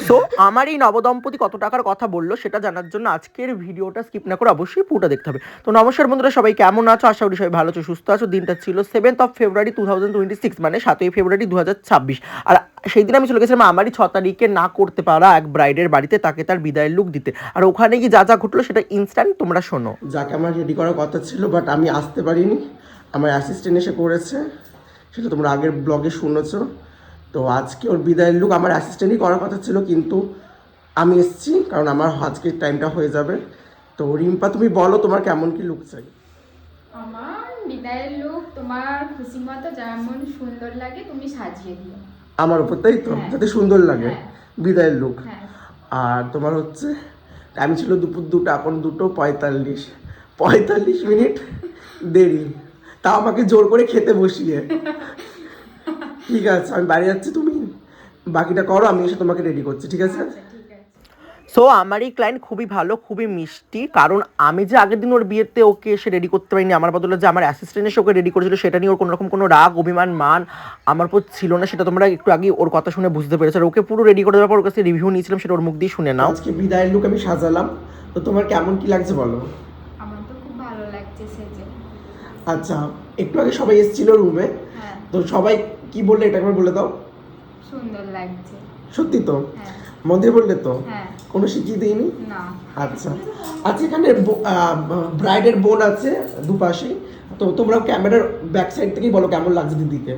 So আমার এই নবদম্পতি কত টাকার কথা বললো সেটা জানার জন্য আজকের ভিডিওটা স্কিপ না করে অবশ্যই পুরোটা দেখতে হবে। তো নমস্কার বন্ধুরা, সবাই কেমন আছো? আশা করি সবাই ভালো আছো, সুস্থ আছো। দিনটা ছিল 7th February 2026, মানে 7ই ফেব্রুয়ারি 2026। আর সেই দিন আমি চলে গেছিলাম আমারই 6 তারিখে না করতে পারা এক ব্রাইডের বাড়িতে, তাকে তার বিদায়ের লুক দিতে। আর ওখানে কি যা যা ঘটলো সেটা ইনস্ট্যান্ট তোমরা শোনো। যাকে আমার রেডি করার কথা ছিল বাট আমি আসতে পারিনি, আমার অ্যাসিস্ট্যান্ট এসে করেছে, সেটা তোমরা আগের ব্লগে শুনেছো। তো আজকে ওর বিদায়ের লুক আমার অ্যাসিস্ট্যান্টই করার কথা ছিল, কিন্তু আমি এসেছি কারণ আমার আজকের টাইমটা হয়ে যাবে। তো রিম্পা, তুমি বলো তোমার কেমন কি লুক চাই? আমার বিদায়ের লুক তোমার খুশি মতো যেমন সুন্দর লাগে তুমি সাজিয়ে দিও আমার উপর, তাই তো? যাতে সুন্দর লাগে বিদায়ের লুক। আর তোমার হচ্ছে টাইম ছিল দুপুর 2টা, এখন 2:45 মিনিট দেরি, তা আমাকে জোর করে খেতে বসিয়ে। ঠিক আছে, আমি বাড়ি যাচ্ছি, তুমি বাকিটা করো, আমি এসে তোমাকে রেডি করছি, ঠিক আছে? সো আমার এই ক্লায়েন্ট খুবই ভালো, খুবই মিষ্টি। কারণ আমি যে আগের দিন ওর বিয়েতে ওকে এসে রেডি করতে পারিনি, আমার বদলে যে আমার অ্যাসিস্ট্যান্ট এসে ওকে রেডি করেছিল, সেটা নিয়ে ওর কোনো রকম কোনো রাগ অভিমান মান আমার উপর ছিল না। সেটা তোমরা একটু আগে ওর কথা শুনে বুঝতে পেরেছো। আর ওকে পুরো রেডি করে দেওয়ার পর ওর কাছে রিভিউ নিয়েছিলাম, সেটা ওর মুখ দিয়ে শুনে নাও। আজকে বিদায়ের লুক আমি সাজালাম, তো তোমার কেমন কি লাগছে বলো? আমার তো খুব ভালো লাগছে সেজে। আচ্ছা, একটু আগে সবাই এসেছিল রুমে, তো সবাই কি বললে এটা একবার বলে দাও। সুন্দর লাগছে। সত্যি তো? মন্দির বললে তো? হ্যাঁ। কোনো শিখিয়ে দিইনি? না। আচ্ছা আচ্ছা, এখানে ব্রাইডের বোন আছে দুপাশেই, তো তোমরা ক্যামেরার ব্যাক সাইড থেকেই বলো কেমন লাগছে দিদিকে।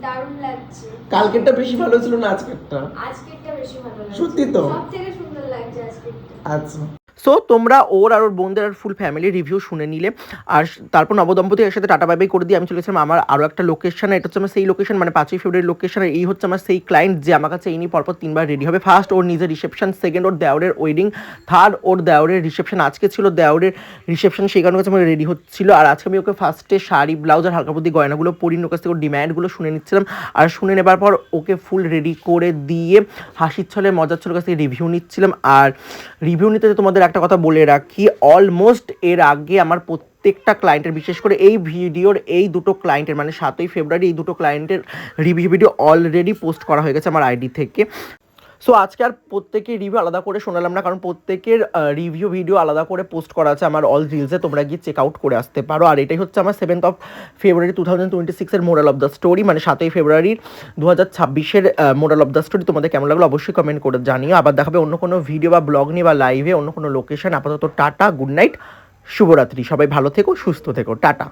দারুণ লাগছে। কালকেরটা বেশি ভালো ছিল না আজকেরটা? আজকেরটা বেশি ভালো লাগছে। সত্যি তো? সবথেকে সুন্দর লাগছে আজকেরটা। আচ্ছা। সো তোমরা ওর আর ওর বোনদের আর ফুল ফ্যামিলি রিভিউ শুনে নিলে। আর তারপর নবদম্পতি একসাথে টাটা বাই বাই করে দিয়ে আমি চলে গেছিলাম আমার আরও একটা লোকেশন। এটা হচ্ছে আমার সেই লোকেশন, মানে 5ই ফেব্রুয়ারি লোকেশন। আর এই হচ্ছে আমার সেই ক্লায়েন্ট যে আমার কাছে এই নিয়ে পরপর 3বার রেডি হবে। ফার্স্ট ওর নিজের রিসেপশন, সেকেন্ড ওর দেওরের ওয়েডিং, থার্ড ওর দেওরের রিসেপশন। আজকে ছিল দেওরের রিসেপশন, সেই কারণে কাছে আমার রেডি হচ্ছিল। আর আজকে আমি ওকে ফার্স্টে শাড়ি ব্লাউজ আর হালকা বুদ্ধি গয়নাগুলো পরিয়ে ওর কাছ থেকে ওর ডিম্যান্ডগুলো শুনে নিচ্ছিলাম। আর শুনে নেবার পর ওকে ফুল রেডি করে দিয়ে হাসির ছলে মজার ছলের কাছ থেকে রিভিউ নিচ্ছিলাম। আর রিভিউ নিতে তোমাদের একটা কথা বলে রাখি, অলমোস্ট এর আগে আমার প্রত্যেকটা ক্লায়েন্টের, বিশেষ করে এই ভিডিওর এই দুটো ক্লায়েন্টের, মানে 7ই ফেব্রুয়ারি এই দুটো ক্লায়েন্টের রিভিউ ভিডিও অলরেডি পোস্ট করা হয়ে গেছে আমার আইডি থেকে। সো আজকে আর প্রত্যেকের রিভিউ আলাদা করে শোনালাম না, কারণ প্রত্যেকের রিভিউ ভিডিও আলাদা করে পোস্ট করা আছে আমার অল রিলসে, তোমরা গিয়ে চেক আউট করে আসতে পারো। আর এটাই হচ্ছে আমার 7th February 2026 moral of the story, মানে 7ই ফেব্রুয়ারি 2026 মোরাল অফ দ্য স্টোরি। তোমাদের কেমন লাগলো অবশ্যই কমেন্ট করে জানিও। আবার দেখাবে অন্য কোনো ভিডিও বা ব্লগ নিয়ে বা লাইভে অন্য কোনো লোকেশন। আপাতত টাটা, গুড নাইট, শুভরাত্রি। সবাই ভালো থেকো, সুস্থ থেকো, টাটা।